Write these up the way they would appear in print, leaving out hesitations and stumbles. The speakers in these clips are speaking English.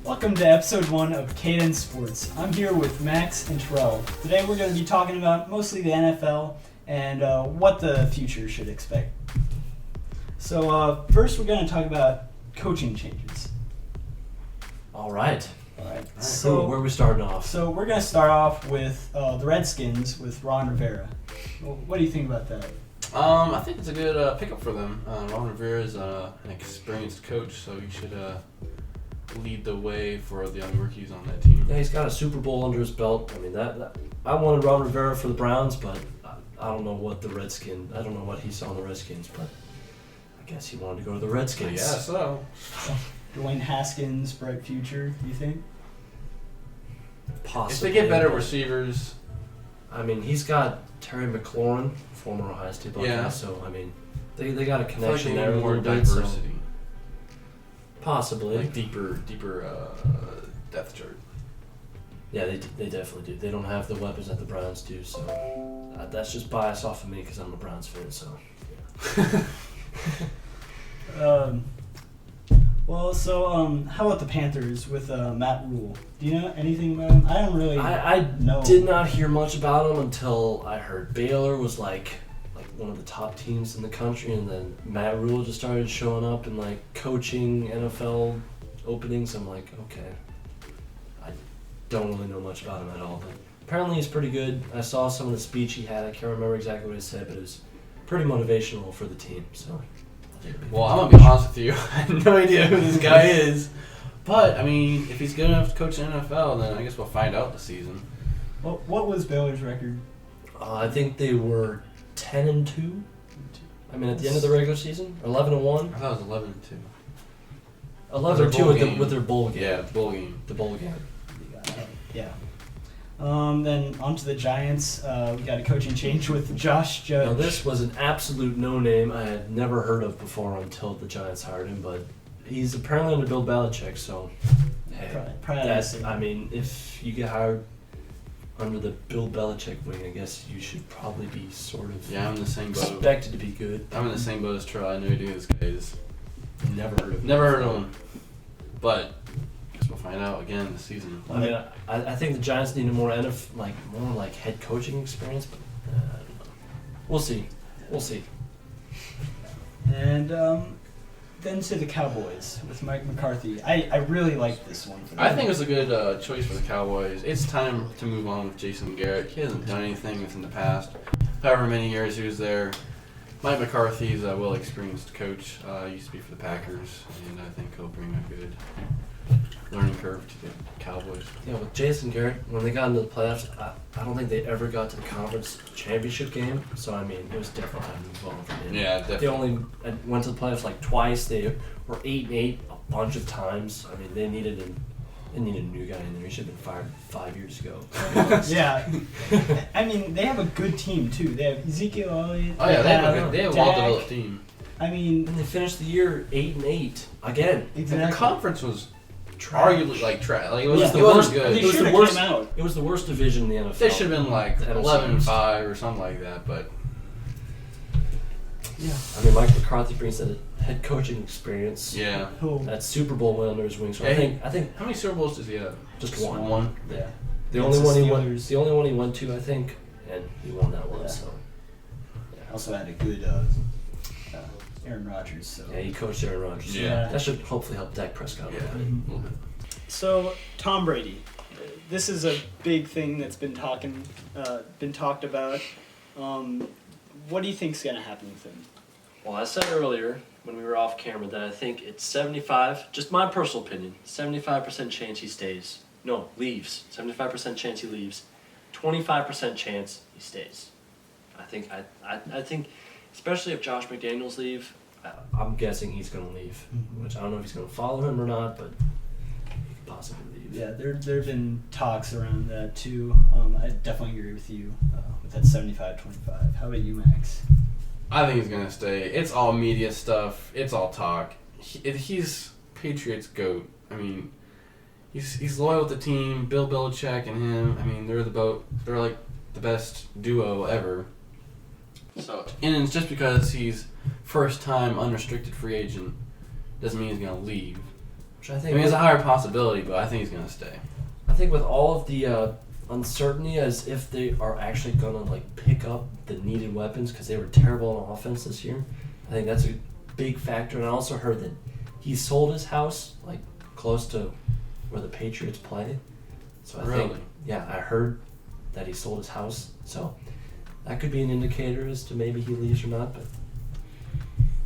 Welcome to episode 1 of KDen Sports. I'm here with Max and Terrell. Today we're going to be talking about mostly the NFL and what the future should expect. So first we're going to talk about coaching changes. All right. So where are we starting off? So we're going to start off with the Redskins with Ron Rivera. Well, what do you think about that? I think it's a good pickup for them. Ron Rivera is an experienced coach, so he should lead the way for the young rookies on that team. Yeah, he's got a Super Bowl under his belt. I mean, I wanted Ron Rivera for the Browns, but I don't know what I don't know what he saw in the Redskins, but I guess he wanted to go to the Redskins. Yeah, so. Dwayne Haskins, bright future, do you think? Possibly. If they get better receivers. I mean, he's got Terry McLaurin, former Ohio State Buckeye, Yeah. so, I mean, they got a I feel like connection they there. need more a little bit, so diversity. possibly. Like deeper depth chart. Yeah, they definitely do. They don't have the weapons that the Browns do, so that's just bias off of me because I'm a Browns fan, so. How about the Panthers with Matt Rule? Do you know anything about him? I don't really I know. did not hear much about him until I heard Baylor was like one of the top teams in the country, and then Matt Rule just started showing up and like coaching NFL openings. I'm like, okay, I don't really know much about him at all, but apparently he's pretty good. I saw some of the speech he had. I can't remember exactly what he said, but it was pretty motivational for the team. So. Well, I'm going to be honest with you. I have no idea who this guy is. But, I mean, if he's good enough to coach the NFL, then I guess we'll find out this season. Well, what was Baylor's record? I think they were 10-2. I mean, at the end of the regular season, 11-1. I thought it was 11-2. 11-2 with their bowl game. Yeah, bowl game. The bowl game. Yeah. Then on to the Giants. We got a coaching change with Josh Judge. Now, this was an absolute no-name I had never heard of before until the Giants hired him, but he's apparently under Bill Belichick, so hey, I mean, if you get hired under the Bill Belichick wing, I guess you should probably be sort of I'm in the same boat. expected to be good. I'm in the same boat as Terrell. I have no idea who this guy is. Never heard of him. Never heard of him. But I guess we'll find out again this season. I mean, I think the Giants need more head coaching experience, but I don't know. We'll see. And then to the Cowboys with Mike McCarthy. I really like this one. For them. I think it's a good choice for the Cowboys. It's time to move on with Jason Garrett. He hasn't done anything in the past. However many years he was there. Mike McCarthy's a well-experienced coach. Used to be for the Packers, and I think he'll bring a good learning curve to the Cowboys. Yeah, with Jason Garrett, when they got into the playoffs, I don't think they ever got to the conference championship game. So, I mean, it was definitely time to move on from him. Yeah, definitely. They only went to the playoffs like twice. They were 8-8 a bunch of times. I mean, they needed a new guy in there. He should have been fired 5 years ago. Yeah. I mean, they have a good team, too. They have Ezekiel Elliott. Oh, yeah, they have a well-developed team. I mean... And they finished the year 8-8 again. Exactly. The conference was arguably like trash. Like, it was the wasn't worst. good. They It was should the have worst. came out. It was the worst division in the NFL. They should have been like The NFC 11-5 or something like that, but Yeah. I mean, Mike McCarthy brings that head coaching experience. yeah. That Super Bowl win under his wing. So Yeah, I think How many Super Bowls does he have? just one. One. Yeah. The Against only the one he went. Steelers. The only one he went to, I think, and he won that one. Yeah. So Also had a good Aaron Rodgers. So. yeah, he coached Aaron Rodgers. So Yeah. that should hopefully help Dak Prescott. Yeah, a little bit. Mhm. a little bit. So Tom Brady, this is a big thing that's been talked about. What do you think's gonna happen with him? Well, I said earlier when we were off camera that I think it's 75. Just my personal opinion. 75% chance he stays. No, leaves. 75% chance he leaves. 25% chance he stays. I think, especially if Josh McDaniels leave, I'm guessing he's going to leave. Mhm. Which I don't know if he's going to follow him or not, but he could possibly leave. Yeah, there have been talks around that too. I definitely agree with you with that 75-25. How about you, Max? I think he's gonna stay. It's all media stuff. It's all talk. He's Patriots GOAT. I mean, he's loyal with the team. Bill Belichick and him. I mean, they're like the best duo ever. So, and it's just because he's first time unrestricted free agent doesn't mean he's gonna leave. Which I I think mean, it's a higher possibility, but I think he's gonna stay. I think with all of the uncertainty as if they are actually gonna like pick up the needed weapons because they were terrible on offense this year. I think that's a big factor. And I also heard that he sold his house like close to where the Patriots play. So I think, yeah, I heard that he sold his house. So that could be an indicator as to maybe he leaves or not. But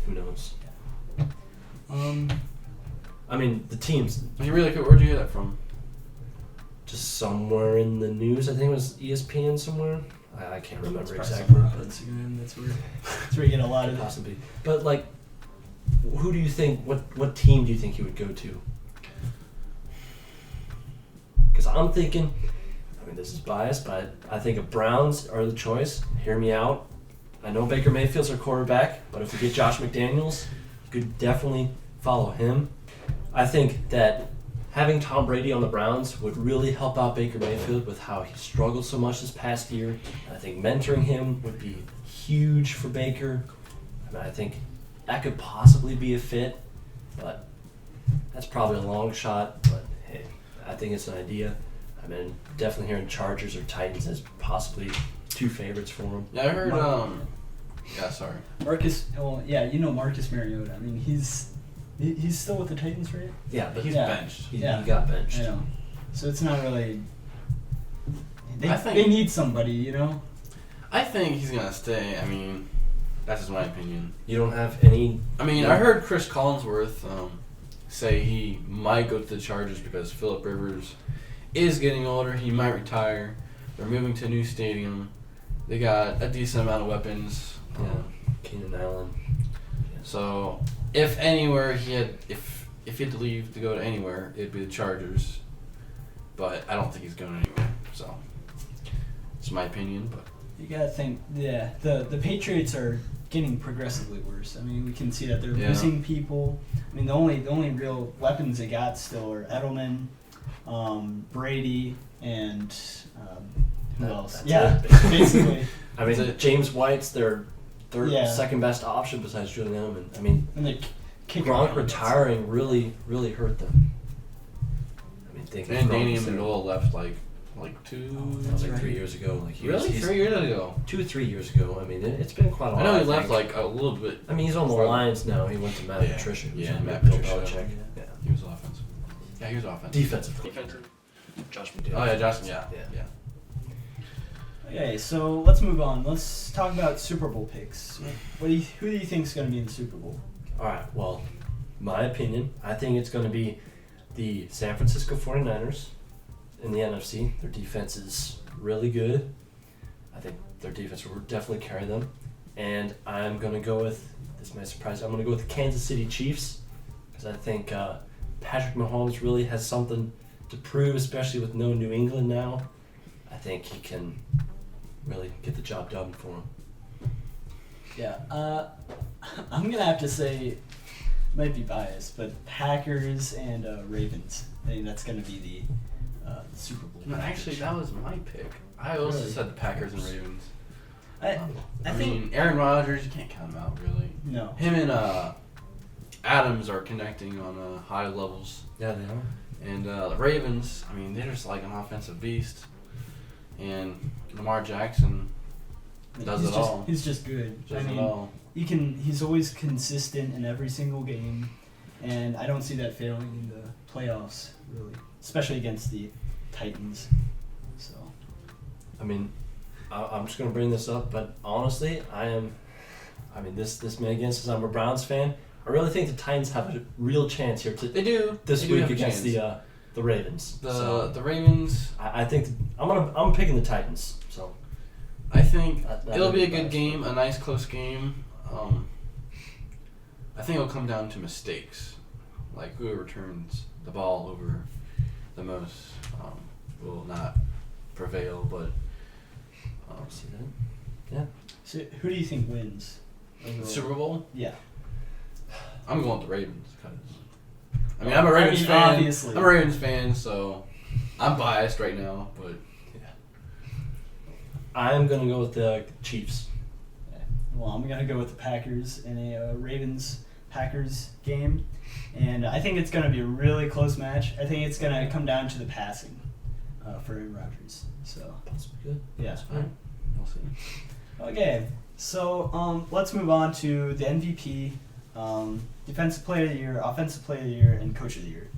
who knows? I mean, the teams. He really could. Where'd you hear that from? Just somewhere in the news. I think it was ESPN somewhere. I can't remember It's exactly. probably on Instagram. That's where you get a lot of it. Possibly. But like, who do you think? What team do you think he would go to? Because I'm thinking. I mean, this is biased, but I think if Browns are the choice, hear me out. I know Baker Mayfield's our quarterback, but if we get Josh McDaniels, you could definitely follow him. I think that having Tom Brady on the Browns would really help out Baker Mayfield with how he struggled so much this past year. I think mentoring him would be huge for Baker. I mean, I think that could possibly be a fit, but that's probably a long shot. But hey, I think it's an idea. I mean, definitely hearing Chargers or Titans as possibly two favorites for him. Yeah, I heard. Yeah, sorry. Marcus. Well, yeah, Marcus Mariota. I mean, he's still with the Titans, right? Yeah, but He's benched. he got benched. I know. So it's not really. I think- They need somebody, you know. I think he's gonna stay. I mean, that's just my opinion. You don't have any. I mean, I heard Chris Collinsworth say he might go to the Chargers because Phillip Rivers is getting older. He might retire. They're moving to a new stadium. They got a decent amount of weapons. Keenan Allen. So, if anywhere if he had to leave to go to anywhere, it'd be the Chargers. But I don't think he's going anywhere. So, it's my opinion. But You gotta think, the Patriots are getting progressively worse. I mean, we can see that they're losing people. I mean, the only real weapons they got still are Edelman, Brady, and who else? That's it, basically. I mean, James White's their third, Yeah. second best option besides Julian Edelman. I mean, And the kicker. Gronk retiring really hurt them. I mean, thinking and Gronk Danny was there. Amendola left like two. That was like 3 years ago. Like Really? he's 3 years ago. 2 or 3 years ago. I mean, it's been quite a while. I know he left think. like a little bit. I mean, he's on the Farther. Lions now. He went to Matt Yeah. Patricia. who's Yeah, on Matt Bill Patricia. Belichick. Yeah. He was offensive. Yeah, he was offensive. Defensive. Josh McDaniels. Oh yeah, Justin. Yeah. Okay, so let's move on. Let's talk about Super Bowl picks. Who do you think is going to be in the Super Bowl? All right, well, my opinion, I think it's going to be the San Francisco 49ers in the NFC. Their defense is really good. I think their defense will definitely carry them. And I'm going to go with, this might surprise you, I'm going to go with the Kansas City Chiefs because I think Patrick Mahomes really has something to prove, especially with no New England now. I think he can really get the job done for him. Yeah, I'm going to have to say, might be biased, but Packers and Ravens. I think that's going to be the Super Bowl. No, actually, that was my pick. I also Really? said the Packers and Ravens. I I think mean, Aaron Rodgers, you can't count him out really. no. Him and Adams are connecting on high levels. Yeah, they are. And the Ravens, I mean, they're just like an offensive beast. And Lamar Jackson does it all. He's just good. Does I mean, it all. he's always consistent in every single game, and I don't see that failing in the playoffs really, especially against the Titans. So I mean, I'm just going to bring this up, but honestly, this may against us. I'm a Browns fan. I really think the Titans have a real chance here They do. this They do week have a against chance. the Ravens. The Ravens. I think I'm picking the Titans. So I think that it'll would be a be good biased. game, a nice close game. I think it'll come down to mistakes, like whoever turns the ball over the most will not prevail. But see that? so who do you think wins? overall? Super Bowl, Yeah. I'm going with the Ravens because I mean I'm a Ravens fan. Obviously. I'm a Ravens fan, so I'm biased right now. But I'm going to go with the Chiefs. Well, I'm gonna go with the Packers in a Ravens Packers game, and I think it's going to be a really close match. I think it's going to come down to the passing for Aaron Rodgers. So That's good. yeah. That's fine. We'll see. Okay, so let's move on to the MVP, Defensive Player of the Year, Offensive Player of the Year, and Coach of the Year.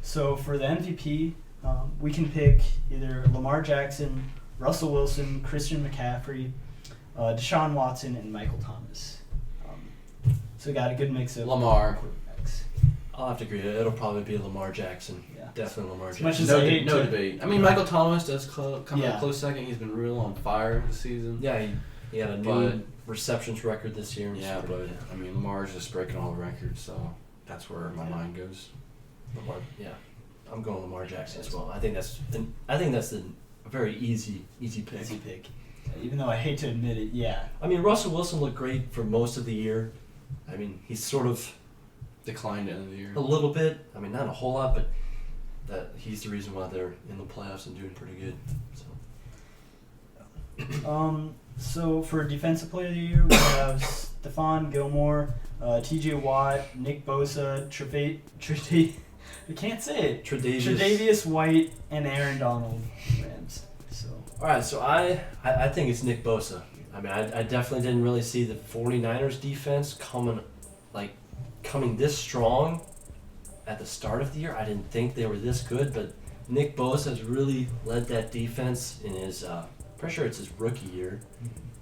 So for the MVP, we can pick either Lamar Jackson, Russell Wilson, Christian McCaffrey, Deshaun Watson, and Michael Thomas. So we got a good mix of Lamar. quarterbacks. I'll have to agree. It'll probably be Lamar Jackson. Yeah. Definitely Lamar As much Jackson. as I hate No to- debate. I mean, Michael Thomas does come in Yeah. a close second. He's been real on fire this season. Yeah, he had a new receptions record this year. Yeah, Pretty but good. I mean, Lamar's just breaking all the records, so that's where my mind goes. Lamar, yeah, I'm going Lamar Jackson as well. I think that's a very easy pick. Easy pick. Even though I hate to admit it, yeah. I mean, Russell Wilson looked great for most of the year. I mean, he's sort of Declined at the end of the year. a little bit. I mean, not a whole lot, but that he's the reason why they're in the playoffs and doing pretty good. So So for Defensive Player of the Year, we have Stephon Gilmore, T.J. Watt, Nick Bosa, I can't say it. Tre'Davious White, and Aaron Donald, Rams. So all right, so I think it's Nick Bosa. I mean, I definitely didn't really see the 49ers defense coming this strong at the start of the year. I didn't think they were this good, but Nick Bosa has really led that defense in his, pretty sure it's his rookie year.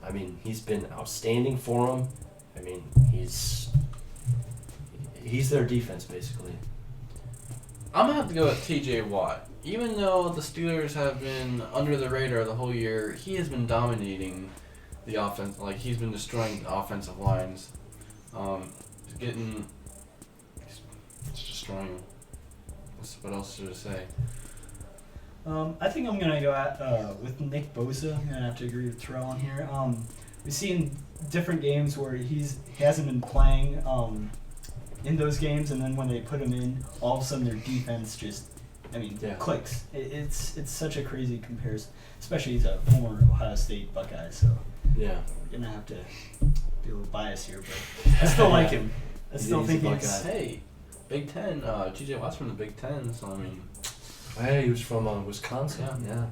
I mean, he's been outstanding for them. I mean, he's their defense, basically. I'm going to have to go with T.J. Watt. Even though the Steelers have been under the radar the whole year, he has been dominating the offense. Like, he's been destroying the offensive lines. He's destroying them. What else should I say? I think I'm gonna go with Nick Bosa. I'm gonna have to agree with Terrell on here. We've seen different games where he hasn't been playing in those games, and then when they put him in, all of a sudden their defense just, clicks. It's such a crazy comparison, especially he's a former Ohio State Buckeye, so Yeah. we're gonna have to be a little biased here, but I still like him. I still think he's. Hey, Big Ten. T.J. Watt's from the Big Ten, so I mean. Hey, he was from Wisconsin. Yeah.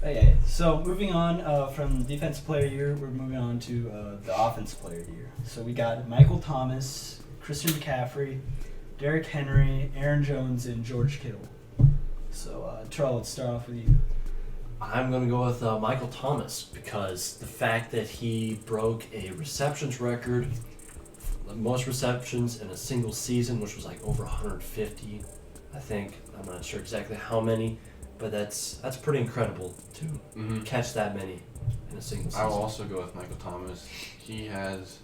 Okay, so moving on from Defensive Player of the Year, we're moving on to the Offensive Player of the Year. So we got Michael Thomas, Christian McCaffrey, Derrick Henry, Aaron Jones, and George Kittle. So, Terrell, let's start off with you. I'm going to go with Michael Thomas because the fact that he broke a receptions record, the most receptions in a single season, which was like over 150, I think. I'm not sure exactly how many, but that's pretty incredible to catch that many in a single season. I will also go with Michael Thomas. He has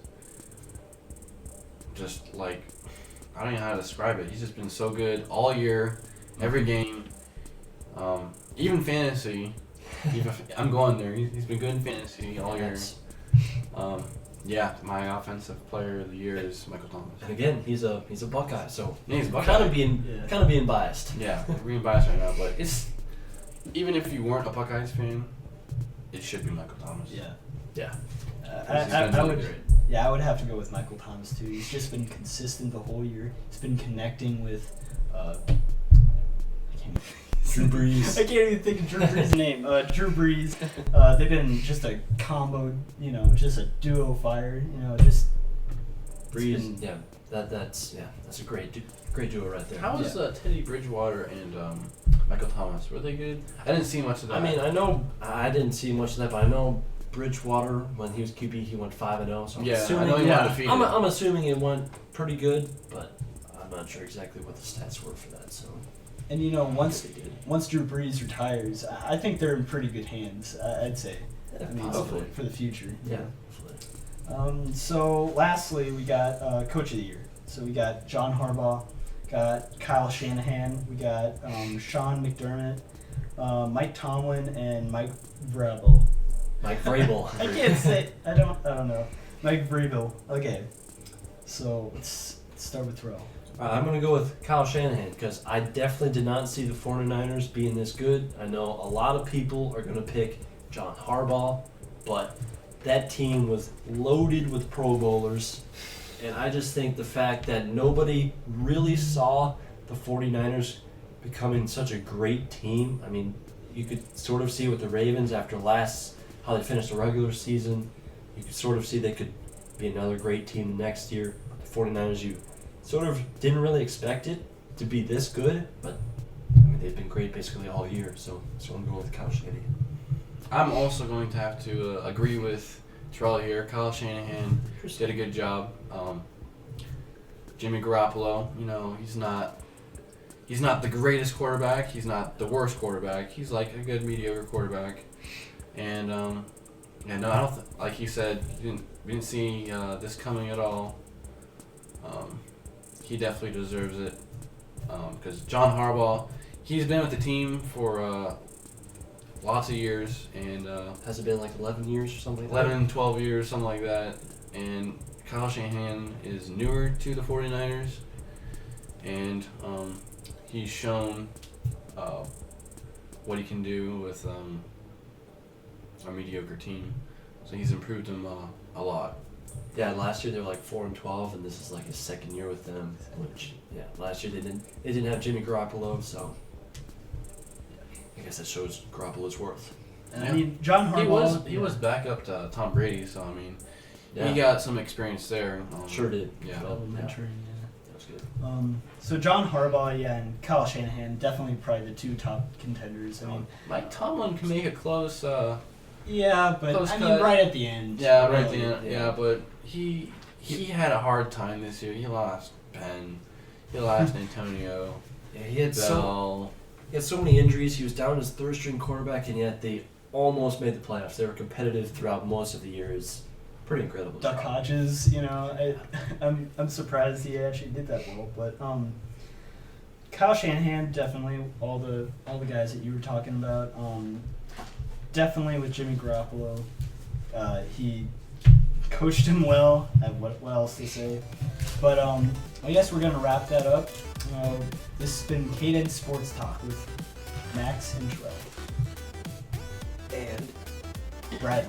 just I don't know how to describe it. He's just been so good all year, every game, even fantasy. I'm going there. He's been good in fantasy all year. Yeah, my offensive player of the year is Michael Thomas. And again, he's a Buckeye, so Yeah, he's a Buckeye. kind of being biased. Yeah, we're being biased right now, but it's even if you weren't a Buckeyes fan, it should be Michael Thomas. Yeah. I would have to go with Michael Thomas too. He's just been consistent the whole year. He's been connecting with. Drew Brees. I can't even think of Drew Brees' name. Drew Brees. They've been just a combo, just a duo fire. Just Brees. Yeah, that's a great duo right there. How was Teddy Bridgewater and Michael Thomas? Were they good? I didn't see much of that. I mean, I didn't see much of that, but I know Bridgewater, when he was QB, he went 5-0. So I know he went undefeated. I'm assuming it went pretty good, but I'm not sure exactly what the stats were for that. So. And once Drew Brees retires, I think they're in pretty good hands. I'd say. For the future. Yeah. Hopefully. So lastly, we got Coach of the Year. So we got John Harbaugh, got Kyle Shanahan, we got Sean McDermott, Mike Tomlin, and Mike Vrabel. Mike Vrabel. I can't say. I don't know. Mike Vrabel. Okay. So let's start with Terrell. I'm going to go with Kyle Shanahan because I definitely did not see the 49ers being this good. I know a lot of people are going to pick John Harbaugh, but that team was loaded with Pro Bowlers. And I just think the fact that nobody really saw the 49ers becoming such a great team. I mean, you could sort of see with the Ravens after how they finished the regular season. You could sort of see they could be another great team next year. The 49ers, you sort of didn't really expect it to be this good, but I mean, they've been great basically all year. So I'm going with Kyle Shanahan. I'm also going to have to agree with Terrell here. Kyle Shanahan did a good job. Jimmy Garoppolo, he's not the greatest quarterback. He's not the worst quarterback. He's like a good mediocre quarterback. And I don't like you said, we didn't see this coming at all. He definitely deserves it because John Harbaugh, he's been with the team for lots of years, and Has it been like 11 years or something? 11, 12 years, something like that. And Kyle Shanahan is newer to the 49ers, and he's shown what he can do with a mediocre team. So he's improved them a lot. Yeah, last year they were like 4-12, and this is like his second year with them. Which, last year they didn't have Jimmy Garoppolo, so I guess that shows Garoppolo's worth. And I mean, John Harbaugh. He was back up to Tom Brady, so I mean, Yeah. he got some experience there. Sure did. Yeah. Mentoring, That was good. So John Harbaugh, and Kyle Shanahan, definitely probably the two top contenders. I mean, Mike Tomlin can make it close. yeah, but Close I mean, cut. right at the end. Yeah, right at really. the end. Yeah, but he had a hard time this year. He lost Ben. He lost Antonio. Yeah, he had Bell. so many injuries. He was down as third string quarterback, and yet they almost made the playoffs. They were competitive throughout most of the year. It's pretty incredible. Duck Hodges, I'm surprised he actually did that well. But Kyle Shanahan, definitely all the guys that you were talking about. Definitely with Jimmy Garoppolo, he coached him well. What else to say? But I guess we're gonna wrap that up. This has been KDen Sports Talk with Max and Terrell. And Brad.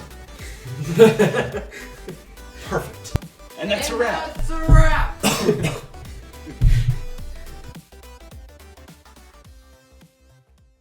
perfect. And that's a wrap. That's a wrap.